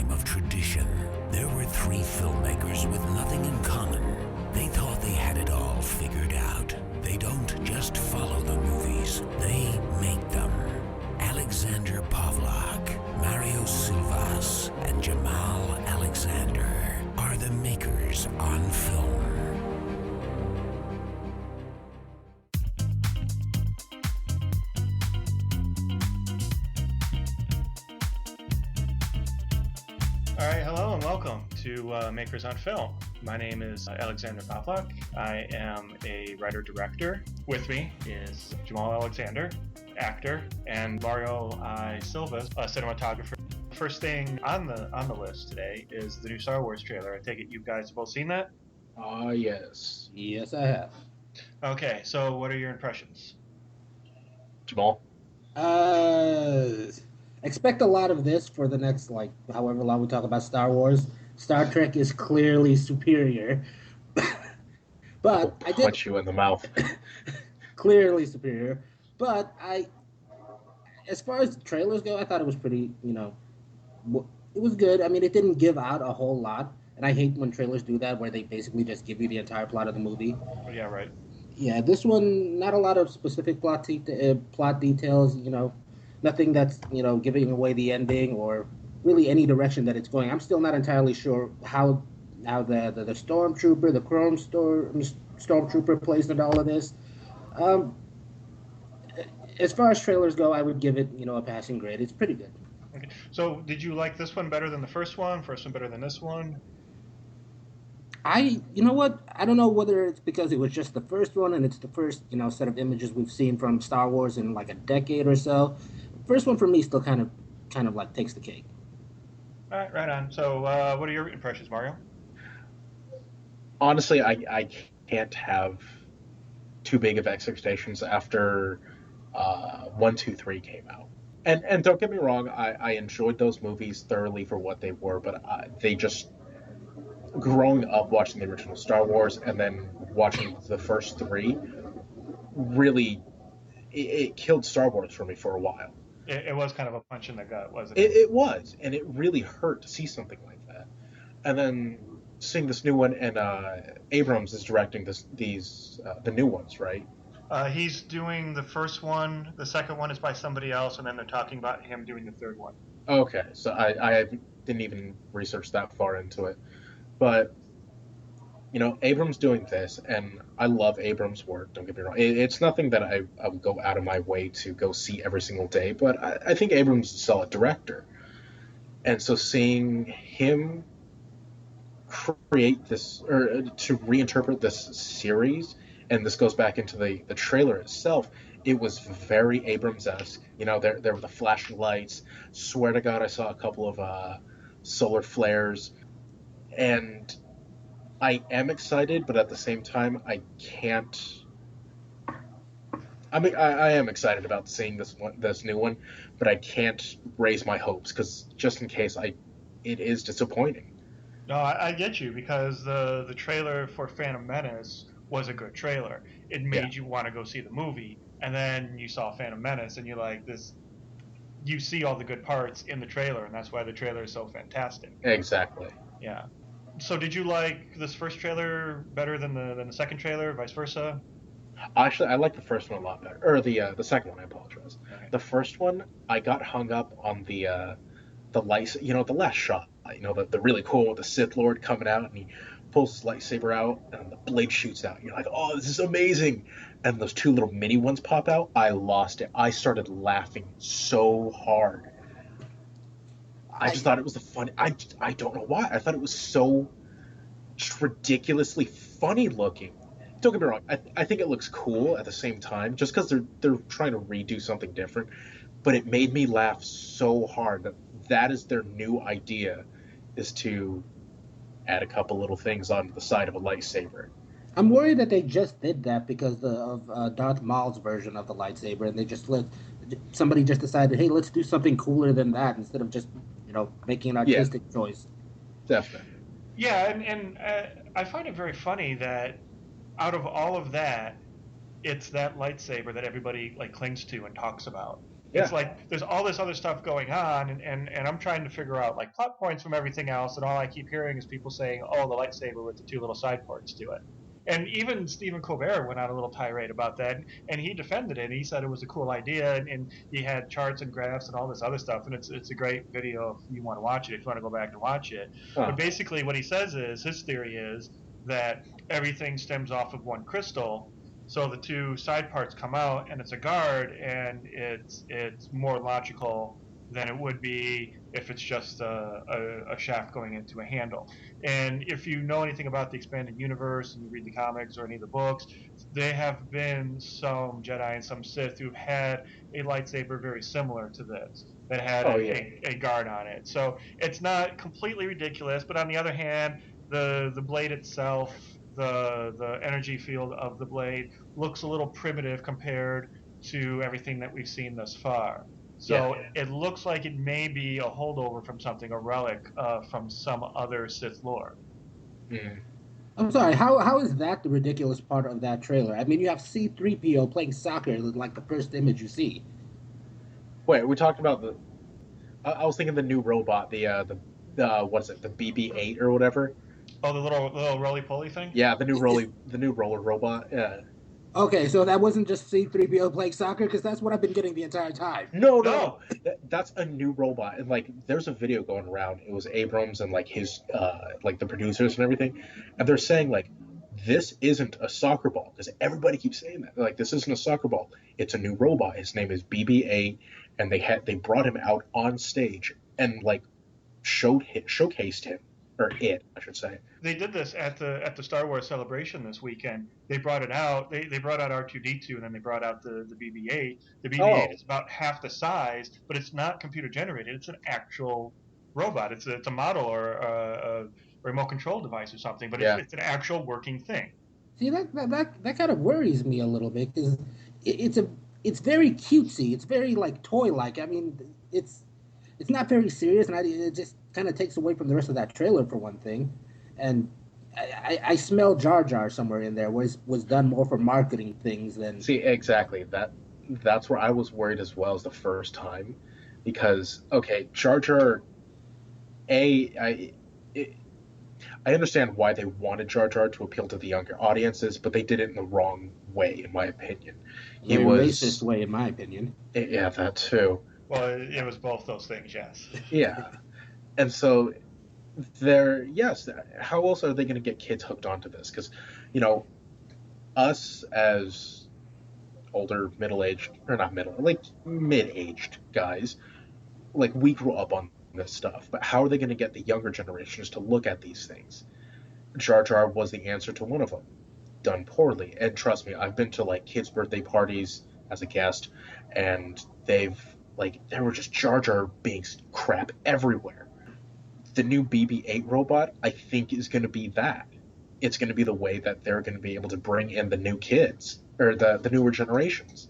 form of tradition. There were three filmmakers with nothing in common. They thought they had it all figured out. They don't just follow the movies, they make them. Alexander Pavlak, Mario Silvas, and Jamal Alexander are the makers on film. All right, hello and welcome to Makers on Film. My name is Alexander Pavlak. I am a writer-director. With me is Jamal Alexander, actor, and Mario I. Silvas, a cinematographer. First thing on the list today is the new Star Wars trailer. I take it you guys have both seen that? Yes. Yes, I have. Okay, so what are your impressions? Jamal? Expect a lot of this for the next, however long we talk about Star Wars. Star Trek is clearly superior. But I did... Punch you in the mouth. Clearly superior. But as far as the trailers go, I thought it was pretty, it was good. I mean, it didn't give out a whole lot. And I hate when trailers do that, where they basically just give you the entire plot of the movie. Oh, yeah, right. Yeah, this one, not a lot of specific plot details, nothing that's, giving away the ending or really any direction that it's going. I'm still not entirely sure how the Stormtrooper, the Chrome Stormtrooper plays into all of this. As far as trailers go, I would give it, a passing grade. It's pretty good. Okay. So did you like this one better than the first one better than this one? You know what? I don't know whether it's because it was just the first one and it's the first, set of images we've seen from Star Wars in like a decade or so. First one for me still kind of like takes the cake. All right, right on. So what are your impressions, Mario? Honestly, I can't have too big of expectations after 1, 2, 3 came out. And don't get me wrong, I enjoyed those movies thoroughly for what they were, but they just... Growing up watching the original Star Wars and then watching the first 3, really, it killed Star Wars for me for a while. It was kind of a punch in the gut, wasn't it? It was, and it really hurt to see something like that. And then seeing this new one, and Abrams is directing the new ones, right? He's doing the first one. The second one is by somebody else, and then they're talking about him doing the third one. Okay, so I didn't even research that far into it. But, Abrams doing this, and I love Abrams' work, don't get me wrong. It's nothing that I would go out of my way to go see every single day, but I think Abrams is a solid director. And so seeing him create this, or to reinterpret this series, and this goes back into the trailer itself, it was very Abrams-esque. There were the flashing lights. Swear to God, I saw a couple of solar flares. And I am excited, but at the same time, I can't... I mean, I am excited about seeing this new one, but I can't raise my hopes, because just in case, it is disappointing. No, I get you, because the trailer for Phantom Menace was a good trailer. It made you want to go see the movie, and then you saw Phantom Menace, and you're like, you see all the good parts in the trailer, and that's why the trailer is so fantastic. Exactly. Yeah. So did you like this first trailer better than the second trailer, vice versa? Actually, I like the first one a lot better. Or the second one, I apologize. Okay. The first one, I got hung up on the light, the last shot. The really cool with the Sith Lord coming out, and he pulls his lightsaber out, and the blade shoots out. You're like, oh, this is amazing. And those 2 little mini ones pop out. I lost it. I started laughing so hard. I just thought it was I don't know why. I thought it was so just ridiculously funny looking. Don't get me wrong. I think it looks cool at the same time, just because they're trying to redo something different. But it made me laugh so hard that is their new idea, is to add a couple little things onto the side of a lightsaber. I'm worried that they just did that because of Darth Maul's version of the lightsaber, and they just somebody just decided, hey, let's do something cooler than that instead of just making an artistic choice. Definitely. Yeah, and I find it very funny that out of all of that, it's that lightsaber that everybody clings to and talks about. It's Yeah. like there's all this other stuff going on, and I'm trying to figure out like plot points from everything else, and all I keep hearing is people saying, "Oh, the lightsaber with the two little side ports to it." And even Stephen Colbert went on a little tirade about that, and he defended it. He said it was a cool idea, and he had charts and graphs and all this other stuff. And it's a great video if you want to watch it, if you want to go back and watch it. But Oh, basically, what he says is his theory is that everything stems off of one crystal. So the two side parts come out, and it's a guard, and it's more logical than it would be if it's just a shaft going into a handle. And if you know anything about the expanded universe and you read the comics or any of the books, there have been some Jedi and some Sith who've had a lightsaber very similar to this that had oh yeah. a guard on it. So it's not completely ridiculous, but on the other hand, the blade itself, the energy field of the blade looks a little primitive compared to everything that we've seen thus far. Yeah. So it looks like it may be a holdover from something, a relic from some other Sith lore. Mm. I'm sorry. How is that the ridiculous part of that trailer? I mean, you have C-3PO playing soccer, like the first image you see. Wait, we talked about the. I was thinking the new robot, the what is it, the BB-8 or whatever. Oh, the little roly poly thing. Yeah, Is- the new roller robot. Yeah. Okay, so that wasn't just C-3PO playing soccer, because that's what I've been getting the entire time. No, no, No, no. That's a new robot, and like, there's a video going around. It was Abrams and like his, like the producers and everything, and they're saying like, this isn't a soccer ball because everybody keeps saying that. They're like, this isn't a soccer ball. It's a new robot. His name is BB-8, and they brought him out on stage and like showcased him, or it, I should say. they did this at the Star Wars celebration this weekend. They brought it out. They brought out R2D2, and then they brought out the BB-8. The BB-8 Oh, is about half the size, but it's not computer generated. It's an actual robot. It's a model or a remote control device or something, but yeah. it's an actual working thing. See, that kind of worries me a little bit, because it's very cutesy. It's very like toy-like. I mean, it's not very serious, and it just kind of takes away from the rest of that trailer for one thing. And I smell Jar Jar somewhere in there. Was done more for marketing things than. See, exactly. That's where I was worried as well as the first time, because okay, Jar Jar. I understand why they wanted Jar Jar to appeal to the younger audiences, but they did it in the wrong way, in my opinion. He Very was racist way, in my opinion. yeah, that too. Well, it was both those things, yes. Yeah, and so they're yes. How else are they going to get kids hooked onto this? Because you know, us as older, middle-aged, or not middle, like mid-aged guys, like we grew up on this stuff, but how are they going to get the younger generations to look at these things? Jar Jar was the answer to one of them, done poorly. And trust me, I've been to like kids' birthday parties as a guest, and there were just Jar Jar binks crap everywhere. The new BB-8 robot, I think, is going to be that. It's going to be the way that they're going to be able to bring in the new kids or the newer generations.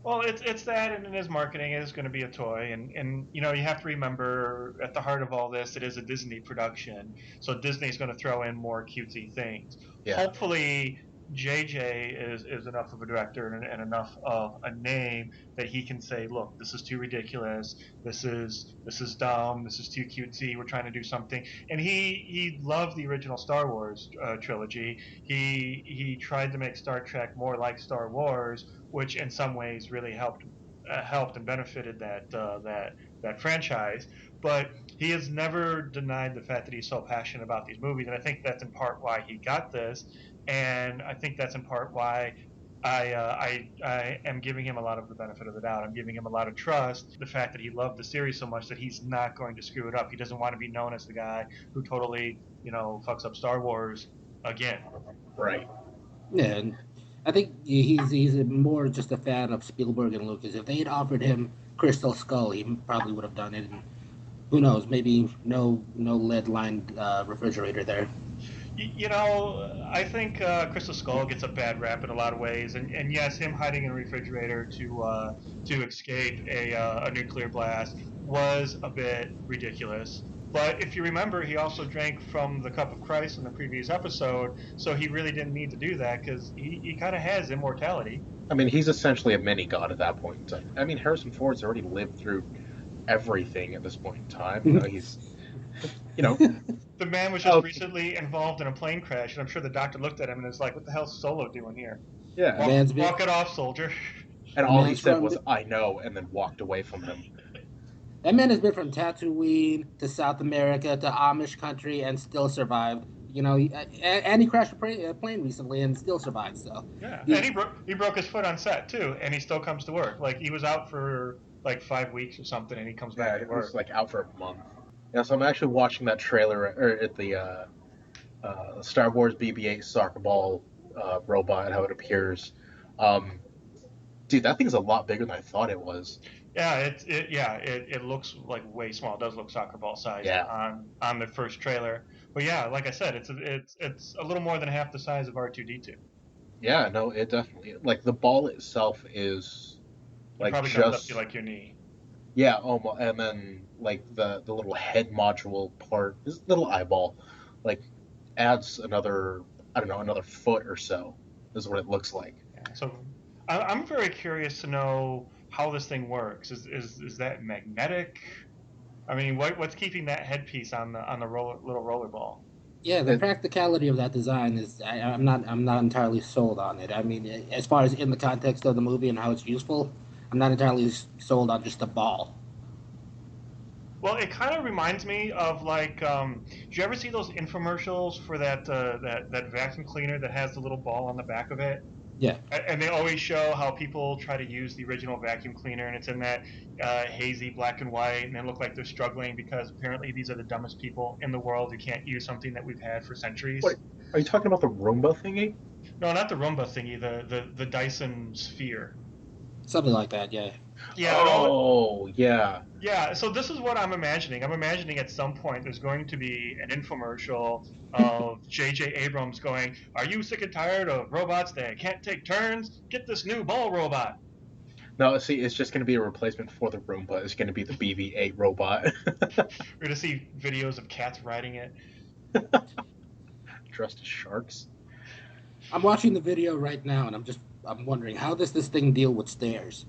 Well, it's that, and it is marketing. It is going to be a toy, and you know you have to remember at the heart of all this, it is a Disney production. So Disney's going to throw in more cutesy things. Yeah, Hopefully, JJ is enough of a director and enough of a name that he can say, look, this is too ridiculous. This is dumb. This is too cutesy. We're trying to do something. And he loved the original Star Wars trilogy. He tried to make Star Trek more like Star Wars, which in some ways really helped and benefited that franchise. But he has never denied the fact that he's so passionate about these movies, and I think that's in part why he got this, and I think that's in part why I am giving him a lot of the benefit of the doubt. I'm giving him a lot of trust. The fact that he loved the series so much that he's not going to screw it up. He doesn't want to be known as the guy who totally, fucks up Star Wars again. right. Yeah, and I think he's more just a fan of Spielberg and Lucas. If they had offered him Crystal Skull, he probably would have done it. And who knows? Maybe no lead lined refrigerator there. I think Crystal Skull gets a bad rap in a lot of ways, and yes, him hiding in a refrigerator to escape a nuclear blast was a bit ridiculous. But if you remember, he also drank from the cup of Christ in the previous episode, so he really didn't need to do that because he kind of has immortality. I mean, he's essentially a mini god at that point in time. I mean, Harrison Ford's already lived through everything at this point in time. You know, The man was just oh, recently involved in a plane crash, and I'm sure the doctor looked at him and was like, "What the hell's Solo doing here? yeah. Walk it off, soldier." And the all he man's said from was, "I know," and then walked away from him. that man has been from Tatooine to South America to Amish country and still survived. And he crashed a plane recently and still survived. So Yeah, he, and he broke his foot on set too, and he still comes to work. Like he was out for like 5 weeks or something, and he comes Yeah, back to it was work. like out for a month. Yeah, so I'm actually watching that trailer or at the Star Wars BB-8 soccer ball robot, how it appears. Um, dude, that thing's a lot bigger than I thought it was. Yeah, it looks like way small. It does look soccer ball sized Yeah, on the first trailer. But yeah, like I said, it's a little more than half the size of R2D2. yeah, no, it definitely like the ball itself is It like probably comes up to just like your knee. yeah, almost, and then like the little head module part, this little eyeball, like adds another I don't know another foot or so is what it looks like. Yeah, so I'm very curious to know how this thing works. Is that magnetic? I mean, what's keeping that headpiece on the little roller ball? yeah, the It, practicality of that design is I'm not entirely sold on it. I mean, as far as in the context of the movie and how it's useful, I'm not entirely sold on just the ball. Well, it kind of reminds me of like, do you ever see those infomercials for that vacuum cleaner that has the little ball on the back of it? Yeah, And they always show how people try to use the original vacuum cleaner, and it's in that hazy black and white, and they look like they're struggling because apparently these are the dumbest people in the world who can't use something that we've had for centuries. what are you talking about the Roomba thingy? No, not the Roomba thingy, the Dyson Sphere. something like that. Yeah. Yeah, no, Oh yeah, yeah. So this is what I'm imagining. I'm imagining at some point there's going to be an infomercial of J.J. Abrams going, "Are you sick and tired of robots that can't take turns? Get this new ball robot." no, see, it's just going to be a replacement for the Roomba. It's going to be the BB-8 robot We're gonna see videos of cats riding it. dressed as sharks. I'm watching the video right now, and I'm wondering how does this thing deal with stairs?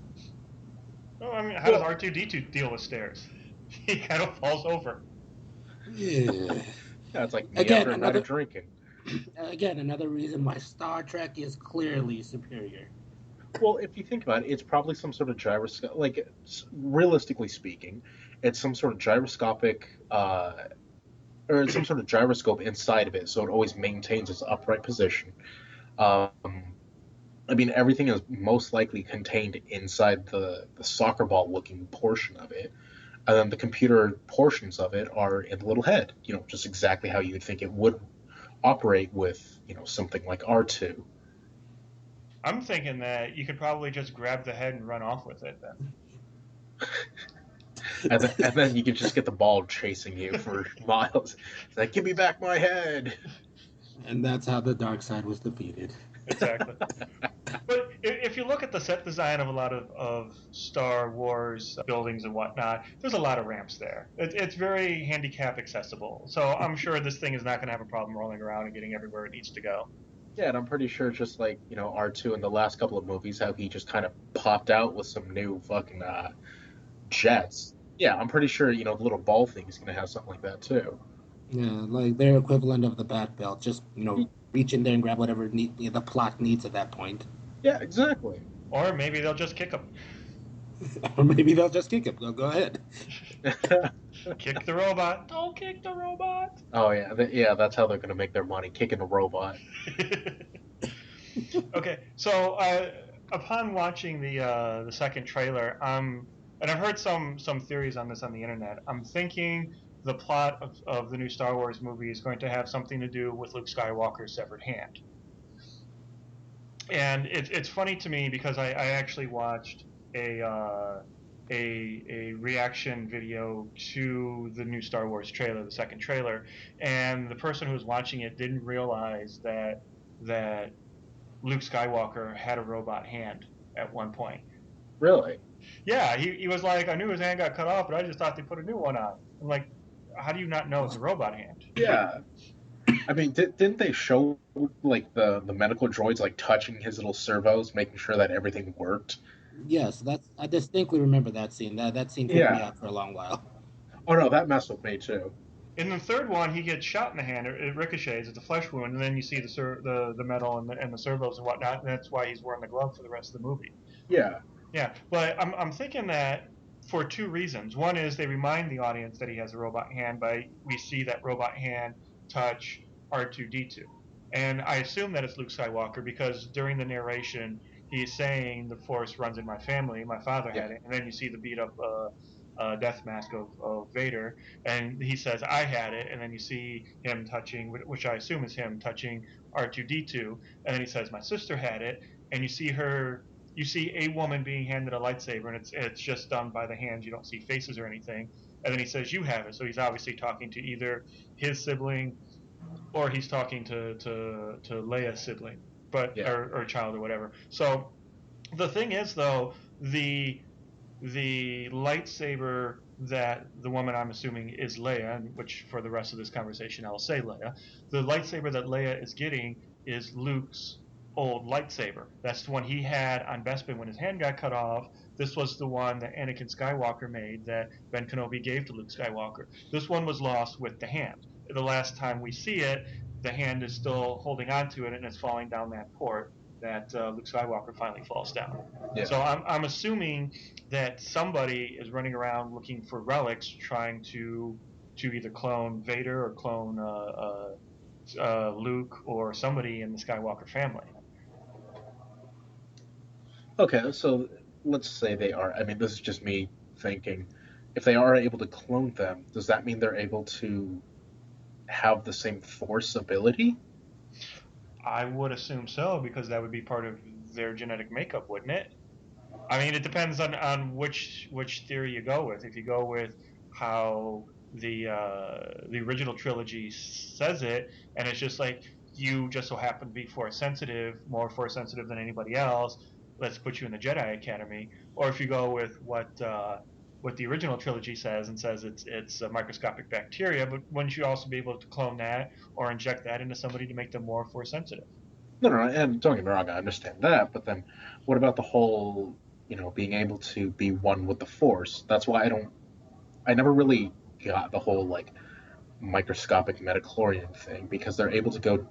Oh, I mean, how does Well, R2D2 deal with stairs? He kind of falls over. Yeah. yeah, it's like me Again, after a night of drinking. another reason why Star Trek is clearly superior. Well, if you think about it, it's probably some sort of gyroscope. Like, realistically speaking, it's some sort of gyroscopic, or some sort of gyroscope inside of it, so it always maintains its upright position. Um, I mean, everything is most likely contained inside the soccer ball looking portion of it. And then the computer portions of it are in the little head, just exactly how you would think it would operate with, something like R2. I'm thinking that you could probably just grab the head and run off with it And then you can just get the ball chasing you for miles. It's like, give me back my head. And that's how the dark side was defeated. Exactly. But if you look at the set design of a lot of Star Wars buildings and whatnot, there's a lot of ramps there. It's very handicap accessible. So I'm sure this thing is not going to have a problem rolling around and getting everywhere it needs to go. Yeah, and I'm pretty sure just like, R2 in the last couple of movies, how he just kind of popped out with some new fucking jets. Yeah, I'm pretty sure, the little ball thing is going to have something like that too. Yeah, like their equivalent of the Bat Belt. Just reach in there and grab whatever the plot needs at that point. Yeah, exactly. Or maybe they'll just kick them. Or maybe they'll just kick it. Go ahead. Kick the robot. Don't kick the robot. Oh yeah, that's how they're going to make their money, kicking a robot. Okay, so upon watching the second trailer, and I've heard some theories on this on the internet. I'm thinking the plot of the new Star Wars movie is going to have something to do with Luke Skywalker's severed hand. And it's funny to me because I actually watched a reaction video to the new Star Wars trailer, the second trailer, and the person who was watching it didn't realize that Luke Skywalker had a robot hand at one point. Really? Yeah, he was like, I knew his hand got cut off, but I just thought they put a new one on. I'm like, how do you not know it's a robot hand? Yeah. I mean, didn't they show like the medical droids like touching his little servos, making sure that everything worked? Yes, I distinctly remember that scene. That scene freaked me Yeah. out for a long while. Oh no, that messed with me too. In the third one, he gets shot in the hand. It ricochets. It's a flesh wound, and then you see the metal and the servos and whatnot. And that's why he's wearing the glove for the rest of the movie. Yeah. Yeah, but I'm thinking that for two reasons. One is they remind the audience that he has a robot hand by we see that robot hand touch R2D2. And I assume that it's Luke Skywalker because during the narration he's saying the Force runs in my family. My father Yeah. had it, and then you see the beat up death mask of Vader, and he says I had it, and then you see him touching, which I assume is him touching R2D2, and then he says my sister had it, and you see a woman being handed a lightsaber, and it's just done by the hands. You don't see faces or anything. And then he says, "You have it." So he's obviously talking to either his sibling or he's talking to Leia's sibling, but Yeah. or child or whatever. So the thing is, though, the lightsaber that the woman I'm assuming is Leia, and which for the rest of this conversation I'll say Leia, the lightsaber that Leia is getting is Luke's old lightsaber. That's the one he had on Bespin when his hand got cut off. This was the one that Anakin Skywalker made that Ben Kenobi gave to Luke Skywalker. This one was lost with the hand. The last time we see it, the hand is still holding on to it and it's falling down that port that Luke Skywalker finally falls down. Yeah. So I'm assuming that somebody is running around looking for relics, trying to either clone Vader or clone Luke or somebody in the Skywalker family. Okay, so let's say they are. I mean, this is just me thinking. If they are able to clone them, does that mean they're able to have the same force ability? I would assume so because that would be part of their genetic makeup, wouldn't it? I mean, it depends on which theory you go with. If you go with how the original trilogy says it, and it's just like you just so happen to be force sensitive, more force sensitive than anybody else. Let's put you in the Jedi Academy. Or if you go with what the original trilogy says and says it's a microscopic bacteria, but wouldn't you also be able to clone that or inject that into somebody to make them more force sensitive? No, no, no, and don't get me wrong, I understand that, but then what about the whole, being able to be one with the force? That's why I never really got the whole like microscopic metachlorian thing because they're able to go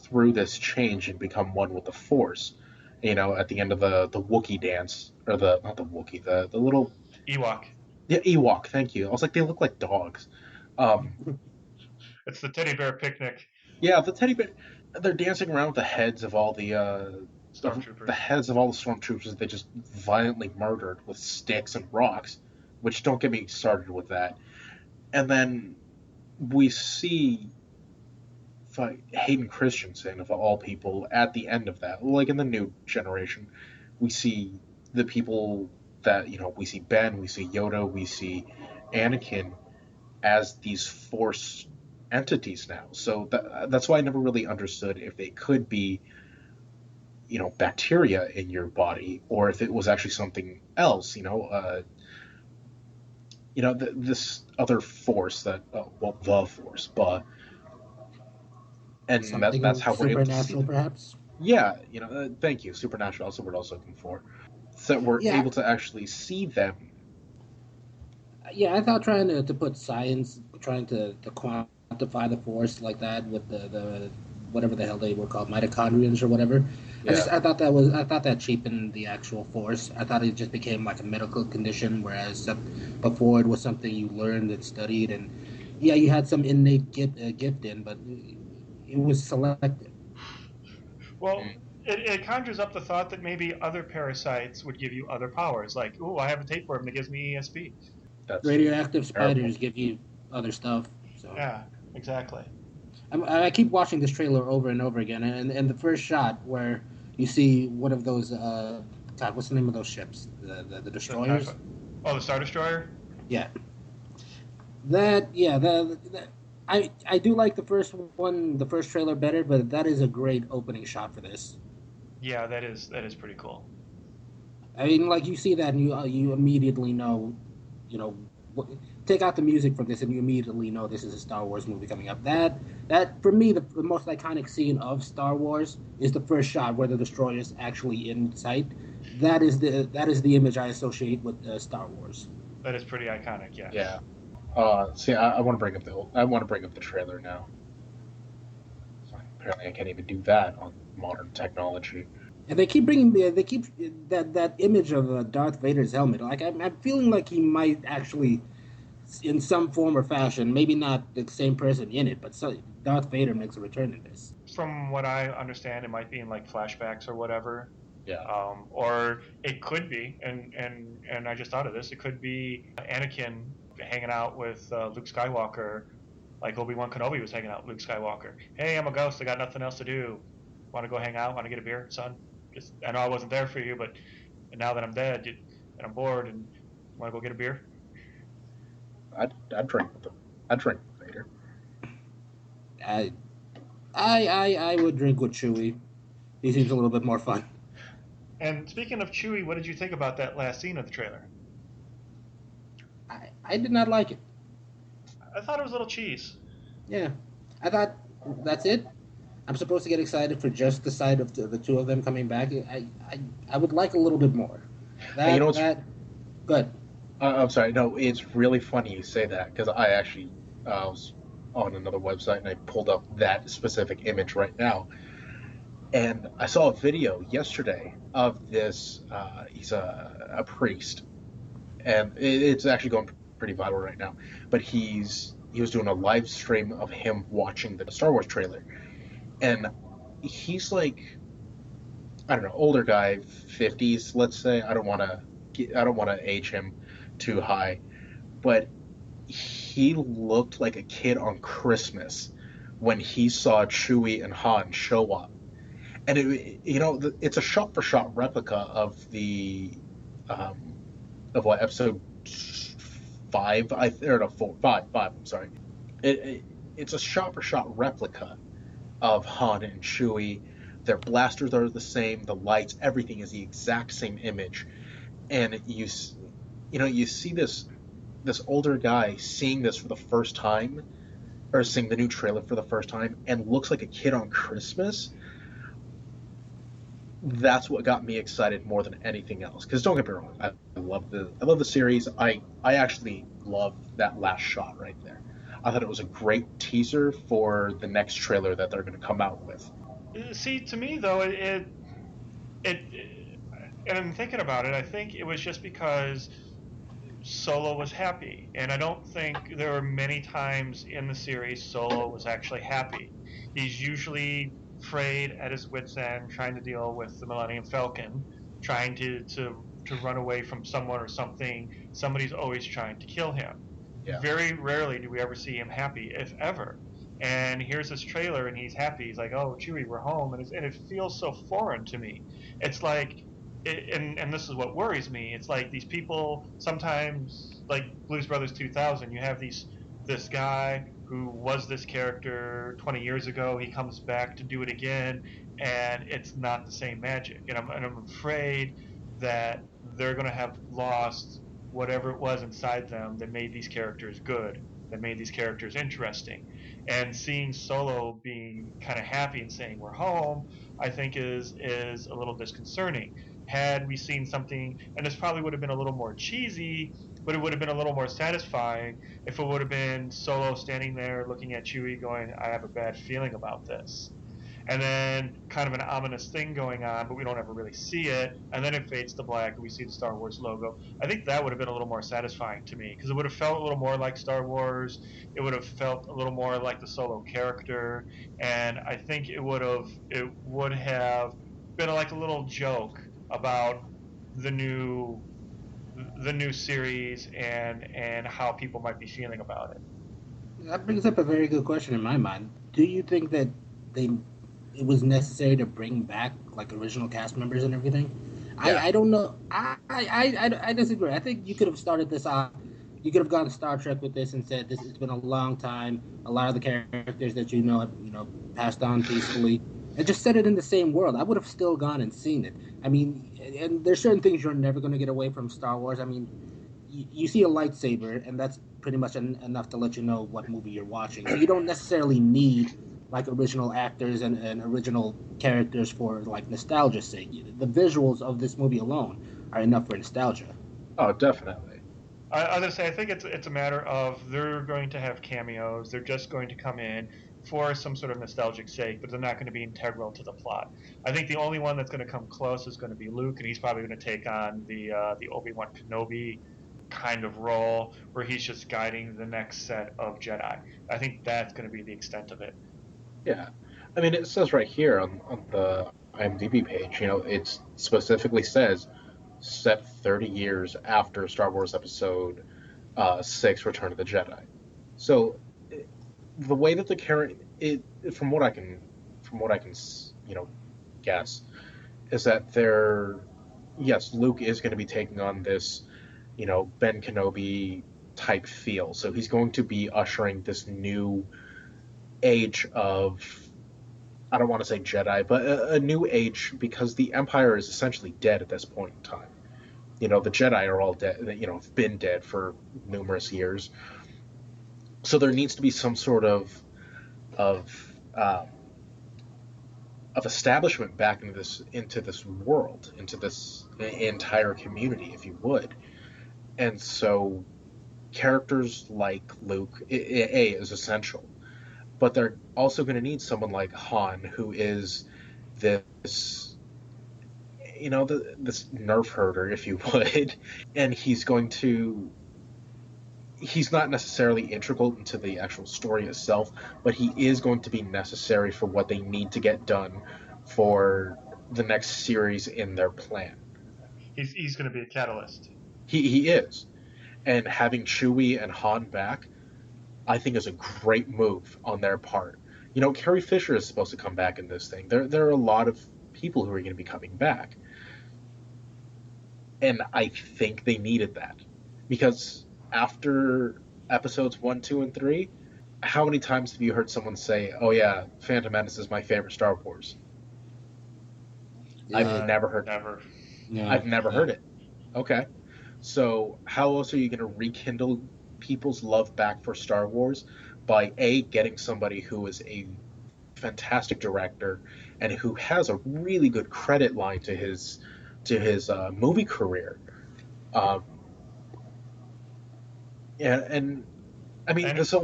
through this change and become one with the force. At the end of the Wookiee dance, or the not the Wookiee, the little Ewok. yeah Ewok. Thank you. I was like, they look like dogs. Um, It's the teddy bear picnic. yeah, the teddy bear. They're dancing around with the heads of all the Stormtroopers. heads of all the stormtroopers that they just violently murdered with sticks and rocks. Which don't get me started with that. And then we see Hayden Christensen, of all people, at the end of that, like in the new generation, we see the people that, we see Ben, we see Yoda, we see Anakin as these Force entities now. So that's why I never really understood if they could be, bacteria in your body or if it was actually something else, this other force that, well, the Force, but and that's Something how we're able to see supernatural, them. perhaps. Yeah, thank you. Supernatural. That's the word I was looking for. So that we're Yeah, able to actually see them. yeah. I thought trying to put science, trying to quantify the force like that with the whatever the hell they were called, mitochondrions or whatever. Yeah. I thought that cheapened the actual force. I thought it just became like a medical condition, whereas before it was something you learned and studied, and yeah, you had some innate gift in, but it was selective. Well, Mm, it conjures up the thought that maybe other parasites would give you other powers. Like, oh, I have a tapeworm that gives me ESP. that's Radioactive terrible. spiders give you other stuff. So Yeah, exactly. I keep watching this trailer over and over again, and the first shot where you see one of those God, what's the name of those ships? The The TIE, destroyers. oh, the Star Destroyer. Yeah, that I do like the first one, the first trailer better, but that is a great opening shot for this. Yeah, that is pretty cool. I mean, like you see that and you immediately know, you know take out the music from this, and you immediately know this is a Star Wars movie coming up. That for me, the most iconic scene of Star Wars is the first shot where the destroyer is actually in sight. That is the image I associate with Star Wars. That is pretty iconic. Yes. Yeah. See, I want to bring up the trailer now. Apparently, I can't even do that on modern technology. And they keep that image of Darth Vader's helmet. Like I'm feeling like he might actually, in some form or fashion, maybe not the same person in it, but Darth Vader makes a return in this. From what I understand, it might be in like flashbacks or whatever. Yeah. Or it could be, and I just thought of this. It could be Anakin hanging out with Luke Skywalker, like Obi-Wan Kenobi was hanging out with Luke Skywalker. Hey, I'm a ghost. I got nothing else to do. Want to go hang out? Want to get a beer, son? I know I wasn't there for you, but now that I'm dead and I'm bored, and want to go get a beer? I'd drink with them. I'd drink with Vader. I would drink with Chewie. He seems a little bit more fun. And speaking of Chewie, what did you think about that last scene of the trailer? I did not like it. I thought it was a little cheese. Yeah, I thought that's it. I'm supposed to get excited for just the sight of the two of them coming back. I would like a little bit more. Good. I'm sorry. No, it's really funny you say that because I actually was on another website and I pulled up that specific image right now, and I saw a video yesterday of this. He's a priest, and it's actually going pretty viral right now. But he was doing a live stream of him watching the Star Wars trailer. And he's like, I don't know, older guy, 50s, let's say. I don't want to age him too high, but he looked like a kid on Christmas when he saw Chewie and Han show up. And it's a shot-for-shot replica of the of what, episode 5, five. I'm sorry. It's a shot-for-shot replica of Han and Chewie. Their blasters are the same, the lights, everything is the exact same image. And you see this older guy seeing this for the first time, or seeing the new trailer for the first time, and looks like a kid on Christmas. That's what got me excited more than anything else. Because don't get me wrong, I love the series. I actually love that last shot right there. I thought it was a great teaser for the next trailer that they're going to come out with. See, to me though, it and I'm thinking about it. I think it was just because Solo was happy, and I don't think there were many times in the series Solo was actually happy. He's usually frayed at his wit's end, trying to deal with the Millennium Falcon, trying to run away from someone or something. Somebody's always trying to kill him. Yeah. Very rarely do we ever see him happy, if ever. And here's this trailer, and he's happy. He's like, "Oh, Chewie, we're home," and it feels so foreign to me. It's like, and this is what worries me. It's like these people sometimes, like Blues Brothers 2000. You have this guy who was this character 20 years ago. He comes back to do it again, and it's not the same magic. And I'm afraid that they're going to have lost whatever it was inside them that made these characters good, that made these characters interesting. And seeing Solo being kind of happy and saying we're home, I think is a little disconcerting. Had we seen something, and this probably would have been a little more cheesy, but it would have been a little more satisfying if it would have been Solo standing there looking at Chewie going, I have a bad feeling about this. And then kind of an ominous thing going on, but we don't ever really see it. And then it fades to black and we see the Star Wars logo. I think that would have been a little more satisfying to me because it would have felt a little more like Star Wars. It would have felt a little more like the Solo character. And I think it would have been like a little joke about the new series and how people might be feeling about it. That brings up a very good question in my mind. Do you think that it was necessary to bring back like original cast members and everything? Yeah. I don't know. I disagree. I think you could have started this off. You could have gone Star Trek with this and said it's been a long time. A lot of the characters that have passed on peacefully, and just set it in the same world. I would have still gone and seen it. I mean, and there's certain things you're never going to get away from Star Wars. I mean, you see a lightsaber, and that's pretty much enough to let you know what movie you're watching. So you don't necessarily need like original actors and original characters for like nostalgia's sake. The visuals of this movie alone are enough for nostalgia. Oh, definitely. I was gonna say, I think it's a matter of they're going to have cameos. They're just going to come in for some sort of nostalgic sake, but they're not going to be integral to the plot. I think the only one that's going to come close is going to be Luke, and he's probably going to take on the Obi-Wan Kenobi kind of role, where he's just guiding the next set of Jedi. I think that's going to be the extent of it. Yeah. I mean, it says right here on the IMDb page, it specifically says set 30 years after Star Wars Episode 6, Return of the Jedi. So the way that the character, from what I can, guess, is that yes, Luke is going to be taking on this, Ben Kenobi type feel. So he's going to be ushering this new age of, I don't want to say Jedi, but a new age, because the Empire is essentially dead at this point in time. The Jedi are all dead, have been dead for numerous years. So there needs to be some sort of um, of establishment back into this world, into this entire community, if you would. And so characters like Luke, is essential, but they're also going to need someone like Han, who is this, this nerf herder, if you would, and he's not necessarily integral into the actual story itself, but he is going to be necessary for what they need to get done for the next series in their plan. He's going to be a catalyst. He is. And having Chewie and Han back, I think, is a great move on their part. Carrie Fisher is supposed to come back in this thing. There are a lot of people who are going to be coming back. And I think they needed that. Because after episodes 1, 2, and 3, how many times have you heard someone say, "Oh yeah, Phantom Menace is my favorite Star Wars"? I've never heard. Never. No, I've never heard it. Okay. So how else are you going to rekindle people's love back for Star Wars? By getting somebody who is a fantastic director and who has a really good credit line to his movie career. And I mean, this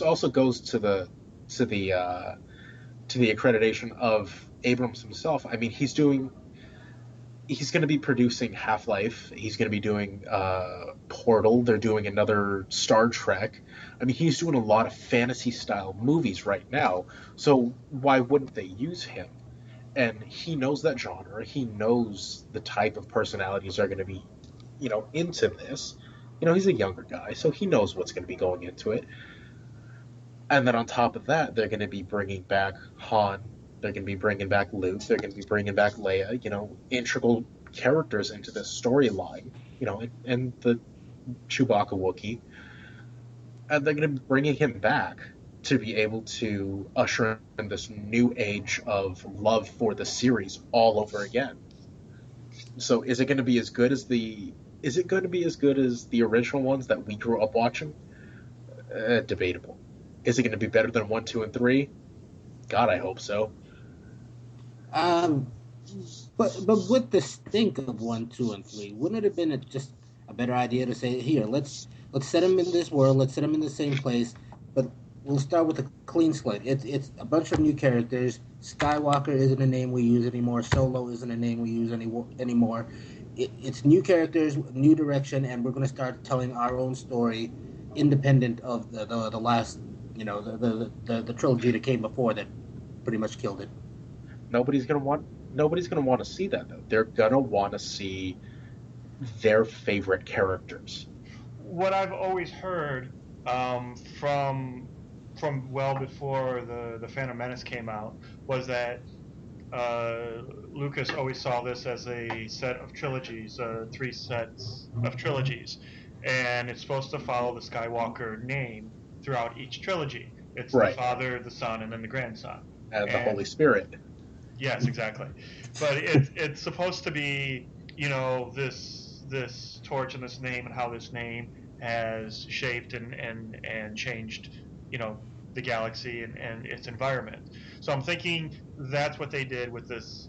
also goes to the accreditation of Abrams himself. I mean, he's going to be producing Half-Life. He's going to be doing Portal. They're doing another Star Trek. I mean, he's doing a lot of fantasy-style movies right now. So why wouldn't they use him? And he knows that genre. He knows the type of personalities are going to be, into this. He's a younger guy, so he knows what's going to be going into it. And then on top of that, they're going to be bringing back Han. They're going to be bringing back Luke. They're going to be bringing back Leia. Integral characters into this storyline. And the Chewbacca Wookiee. And they're going to be bringing him back to be able to usher in this new age of love for the series all over again. So is it going to be as good as the original ones that we grew up watching? Debatable. Is it going to be better than 1, 2, and 3? God, I hope so. But with the stink of 1, 2, and 3, wouldn't it have been just a better idea to say, here, let's set them in this world, let's set them in the same place, but we'll start with a clean slate. It's a bunch of new characters. Skywalker isn't a name we use anymore. Solo isn't a name we use anymore. It's new characters, new direction, and we're going to start telling our own story, independent of the last, the trilogy that came before that pretty much killed it. Nobody's gonna want to see that, though. They're gonna want to see their favorite characters. What I've always heard from well before the Phantom Menace came out was that Lucas always saw this as a set of trilogies, 3 sets of trilogies, and it's supposed to follow the Skywalker name throughout each trilogy. It's right. The Father, the Son, and then the grandson, and the Holy Spirit. Yes, exactly. But it's supposed to be, this this torch and this name and how this name has shaped and changed, the galaxy and its environment. So I'm thinking that's what they did with this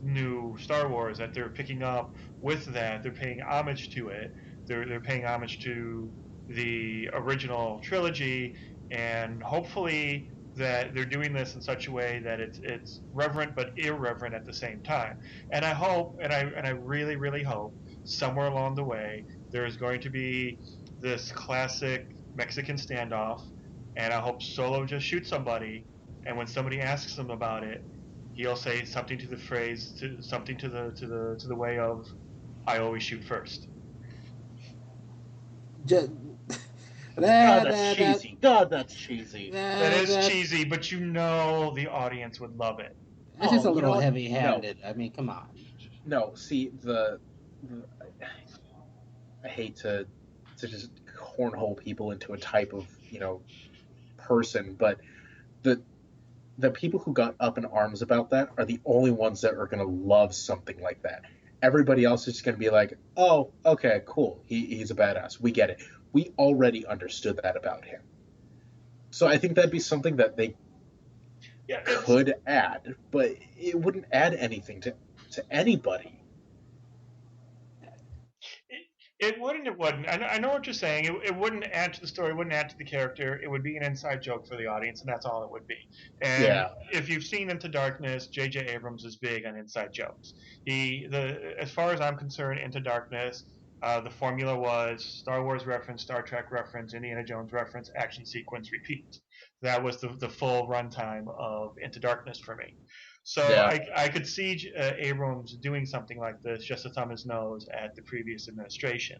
new Star Wars, that they're picking up with that. They're paying homage to it. They're paying homage to the original trilogy, and hopefully that they're doing this in such a way that it's reverent but irreverent at the same time. And I hope, and I really really hope, somewhere along the way there is going to be this classic Mexican standoff, and I hope Solo just shoots somebody, and when somebody asks him about it, he'll say something to the phrase, to something to the way of, "I always shoot first." Just, God, that, that's that, that, cheesy. God, that's cheesy. That that, is that, cheesy, but the audience would love it. that's just Oh, a you know little what? No, heavy-handed. I mean, come on. no. See, the I hate to just cornhole people into a type of person, but the the people who got up in arms about that are the only ones that are going to love something like that. Everybody else is just going to be like, oh, okay, cool. He's a badass. We get it. We already understood that about him. So I think that'd be something that they Yeah, could add, but it wouldn't add anything to anybody. it, it wouldn't. It wouldn't. I know what you're saying. It wouldn't add to the story. It wouldn't add to the character. It would be an inside joke for the audience, and that's all it would be. And Yeah, if you've seen Into Darkness, J.J. Abrams is big on inside jokes. As far as I'm concerned, Into Darkness, the formula was Star Wars reference, Star Trek reference, Indiana Jones reference, action sequence, repeat. That was the full runtime of Into Darkness for me. So yeah. I could see Abrams doing something like this just to thumb his nose at the previous administration.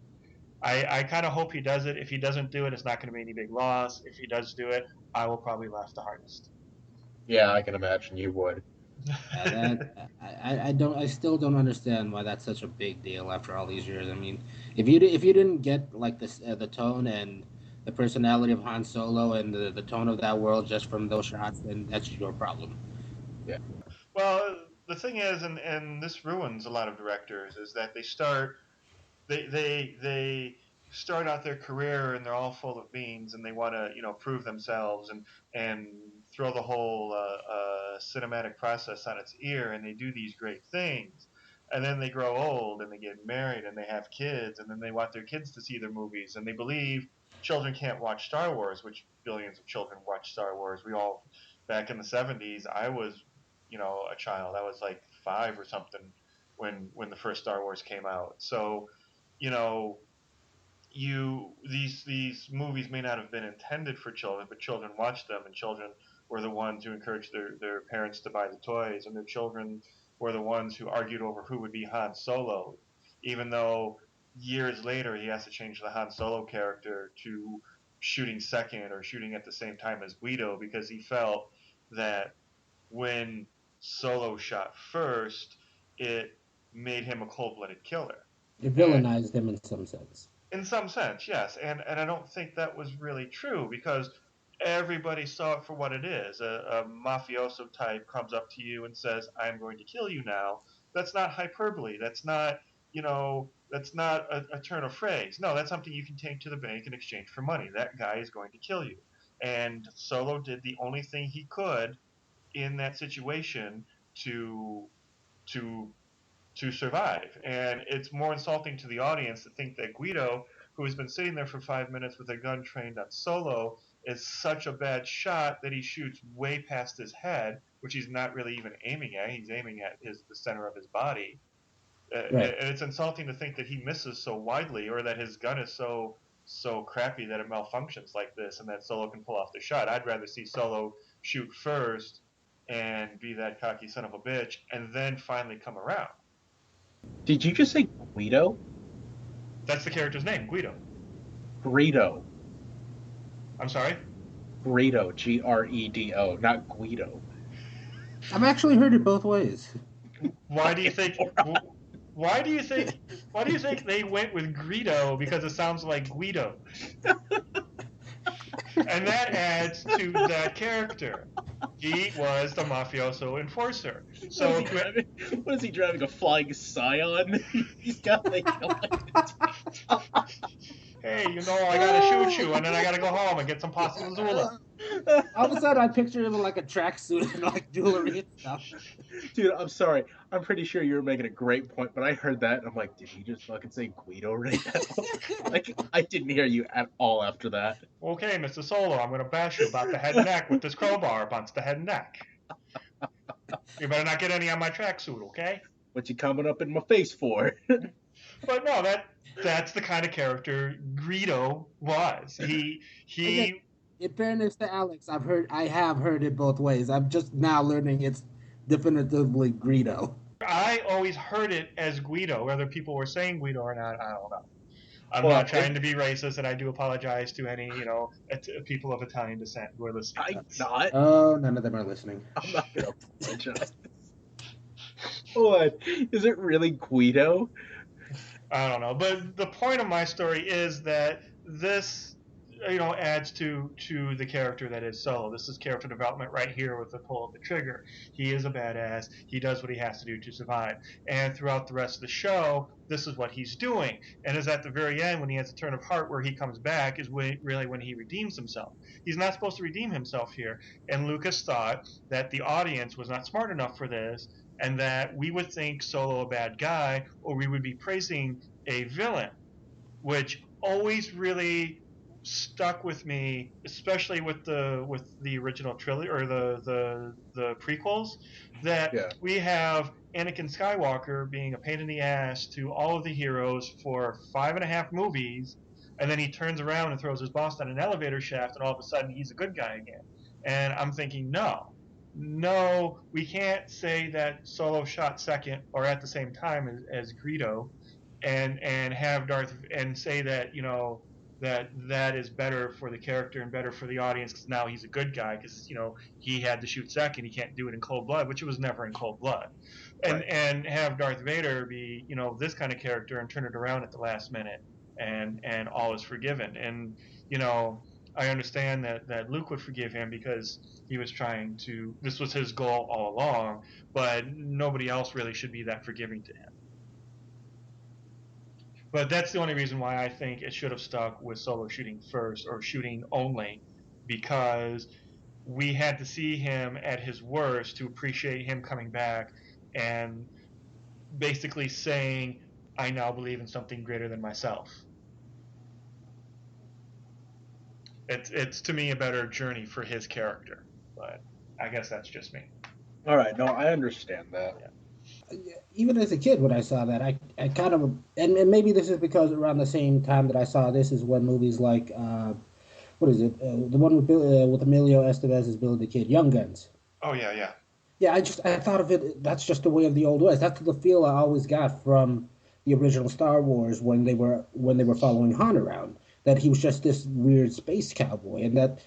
I kind of hope he does it. If he doesn't do it, it's not going to be any big loss. If he does do it, I will probably laugh the hardest. Yeah, I can imagine you would. That I don't I still don't understand why that's such a big deal after all these years. I mean, if you didn't get like this the tone and the personality of Han Solo and the tone of that world just from those shots, then that's your problem. Yeah. Well, the thing is, and this ruins a lot of directors, is that they start out their career and they're all full of beans and they want to prove themselves and throw the whole cinematic process on its ear, and they do these great things, and then they grow old and they get married and they have kids, and then they want their kids to see their movies, and they believe children can't watch Star Wars, which billions of children watch Star Wars. We all, back in the 70s, I was a child. I was like 5 or something when the first Star Wars came out. So you know these movies may not have been intended for children, but children watched them, and children were the ones who encouraged their parents to buy the toys, and their children were the ones who argued over who would be Han Solo, even though years later he has to change the Han Solo character to shooting second or shooting at the same time as Guido, because he felt that when Solo shot first, it made him a cold-blooded killer. It And villainized them in some sense. in some sense, yes, and I don't think that was really true, because everybody saw it for what it is. A mafioso type comes up to you and says, "I'm going to kill you now." That's not hyperbole. That's not a turn of phrase. No, that's something you can take to the bank in exchange for money. That guy is going to kill you. And Solo did the only thing he could in that situation to to to survive. And it's more insulting to the audience to think that Guido, who has been sitting there for 5 minutes with a gun trained on Solo, is such a bad shot that he shoots way past his head, which he's not really even aiming at. He's aiming at the center of his body. Right. And it's insulting to think that he misses so widely, or that his gun is so crappy that it malfunctions like this, and that Solo can pull off the shot. I'd rather see Solo shoot first and be that cocky son of a bitch, and then finally come around. Did you just say Guido? That's the character's name, Guido. Greedo. I'm sorry? Greedo. Gredo. Not Guido. I've actually heard it both ways. Why do you Okay, think? moron. Why do you think? Why do you think they went with Greedo? Because it sounds like Guido. And that adds to that character. He was the mafioso enforcer. What is So he driving? What is he driving? A flying scion? He's got like. hey, I gotta shoot you, and then I gotta go home and get some pasta Missoula. All of a sudden, I picture him in like a tracksuit and like jewelry and stuff. Dude, I'm sorry. I'm pretty sure you were making a great point, but I heard that and I'm like, did he just fucking say Guido right now? Like, I didn't hear you at all after that. Okay, Mr. Solo, I'm gonna bash you about the head and neck with this crowbar against the head and neck. You better not get any on my tracksuit, okay? What you coming up in my face for? But no, that's the kind of character Greedo was. Again, He in fairness to Alex, I have heard it both ways. I'm just now learning it's definitively Greedo. I always heard it as Guido. Whether people were saying Guido or not, I don't know. I'm Well, not trying to be racist, and I do apologize to any, people of Italian descent who are listening. I'm not. Oh, none of them are listening. I'm not gonna apologize. What? Is it really Guido? I don't know, but the point of my story is that this, adds to the character that is Solo. This is character development right here with the pull of the trigger. He is a badass. He does what he has to do to survive, and throughout the rest of the show, this is what he's doing. And is at the very end when he has a turn of heart where he comes back is really when he redeems himself. He's not supposed to redeem himself here, and Lucas thought that the audience was not smart enough for this, and that we would think Solo a bad guy, or we would be praising a villain, which always really stuck with me, especially with the original trilogy or the prequels, that Yeah. we have Anakin Skywalker being a pain in the ass to all of the heroes for 5.5 movies, and then he turns around and throws his boss down an elevator shaft, and all of a sudden he's a good guy again. And I'm thinking, no, we can't say that Solo shot second or at the same time as Greedo, and have Darth and say that that is better for the character and better for the audience because now he's a good guy because he had to shoot second, he can't do it in cold blood, which it was never in cold blood, Right. and have Darth Vader be this kind of character and turn it around at the last minute, and all is forgiven. And I understand that Luke would forgive him because he was trying to. This was his goal all along, but nobody else really should be that forgiving to him. But that's the only reason why I think it should have stuck with Solo shooting first or shooting only, because we had to see him at his worst to appreciate him coming back and basically saying, "I now believe in something greater than myself." It's to me a better journey for his character, but I guess that's just me. All right. No, I understand that. Even as a kid, when I saw that, I kind of, and maybe this is because around the same time that I saw this is when movies like, what is it, the one with Emilio Estevez as Billy the Kid, Young Guns. Oh yeah. Yeah, I thought of it. That's just the way of the old west. That's the feel I always got from the original Star Wars when they were following Han around. That he was just this weird space cowboy, and that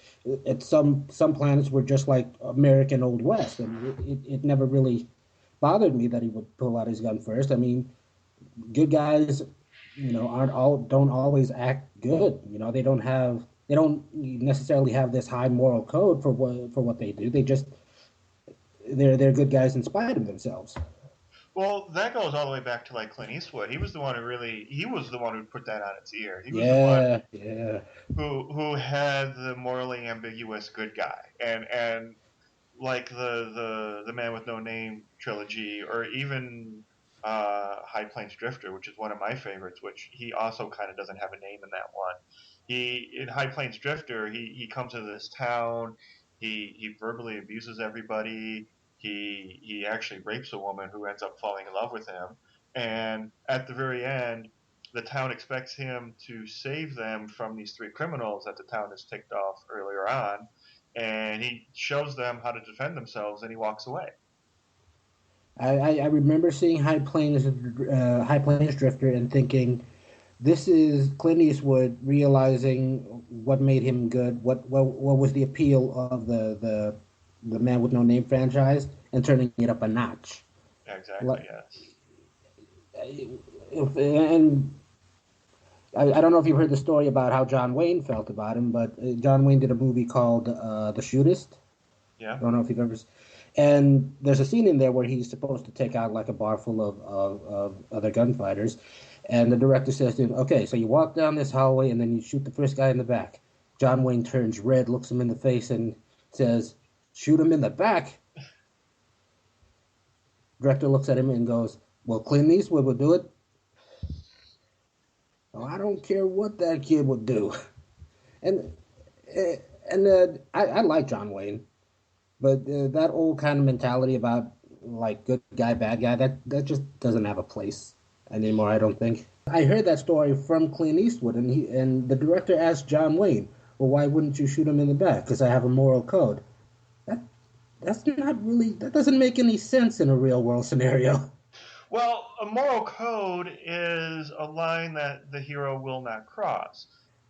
at some planets were just like American Old West, and it never really bothered me that he would pull out his gun first. I mean, good guys, don't always act good. They don't necessarily have this high moral code for what they do. They're good guys in spite of themselves. Well, that goes all the way back to like Clint Eastwood. He was the one who put that on its ear. He was the one who had the morally ambiguous good guy, and like the Man with No Name trilogy, or even High Plains Drifter, which is one of my favorites. Which he also kind of doesn't have a name in that one. In High Plains Drifter, he comes to this town. He verbally abuses everybody. He actually rapes a woman who ends up falling in love with him. And at the very end, the town expects him to save them from these 3 criminals that the town has ticked off earlier on, and he shows them how to defend themselves, and he walks away. I remember seeing High Plains Drifter and thinking, this is Clint Eastwood realizing what made him good, what was the appeal of the Man with No Name franchise, and turning it up a notch. Exactly. Yes. And I don't know if you've heard the story about how John Wayne felt about him, but John Wayne did a movie called The Shootist. Yeah. I don't know if you've ever. And there's a scene in there where he's supposed to take out like a bar full of other gunfighters, and the director says to him, "Okay, so you walk down this hallway and then you shoot the first guy in the back." John Wayne turns red, looks him in the face, and says, "Shoot him in the back." Director looks at him and goes, "Well, Clint Eastwood would do it." "Oh, I don't care what that kid would do." And I like John Wayne. But that old kind of mentality about like good guy, bad guy, that just doesn't have a place anymore, I don't think. I heard that story from Clint Eastwood, and the director asked John Wayne, "Well, why wouldn't you shoot him in the back? Because I have a moral code." That that's not really that doesn't make any sense in a real world scenario. Well, a moral code is a line that the hero will not cross.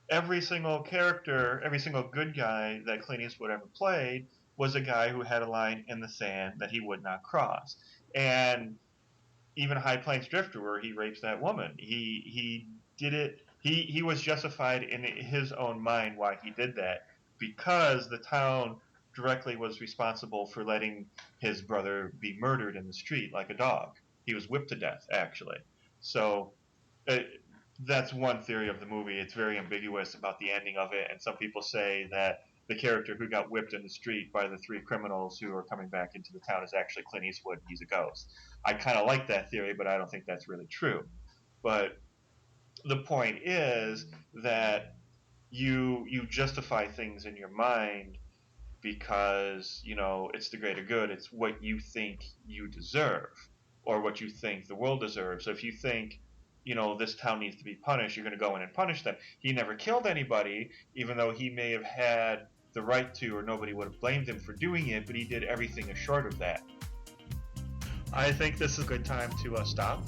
Every single character, every single good guy that Clint Eastwood ever played was a guy who had a line in the sand that he would not cross. And even High Plains Drifter, where he rapes that woman, he did it. He was justified in his own mind why he did that, because the town directly was responsible for letting his brother be murdered in the street like a dog. He was whipped to death, actually. So uh, that's one theory of the movie. It's very ambiguous about the ending of it, and some people say that the character who got whipped in the street by the three criminals who are coming back into the town is actually Clint Eastwood. He's a ghost. I kind of like that theory, but I don't think that's really true. But the point is that you justify things in your mind because it's the greater good. It's what you think you deserve, or what you think the world deserves. So if you think this town needs to be punished, you're going to go in and punish them. He never killed anybody, even though he may have had the right to, or nobody would have blamed him for doing it, but he did everything short of that. I think this is a good time to stop.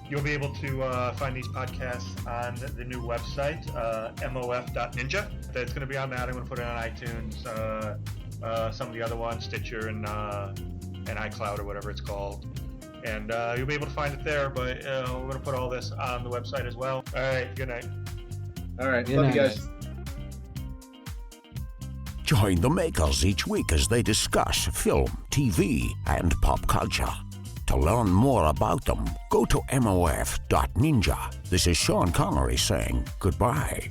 You'll be able to find these podcasts on the new website, mof.ninja. That's going to be on that. I'm going to put it on iTunes, some of the other ones, Stitcher and iCloud or whatever it's called. And you'll be able to find it there, but we're going to put all this on the website as well. All right, good night. All right, Good love night, you guys. Join the makers each week as they discuss film, TV, and pop culture. To learn more about them, go to mof.ninja. This is Sean Connery saying goodbye.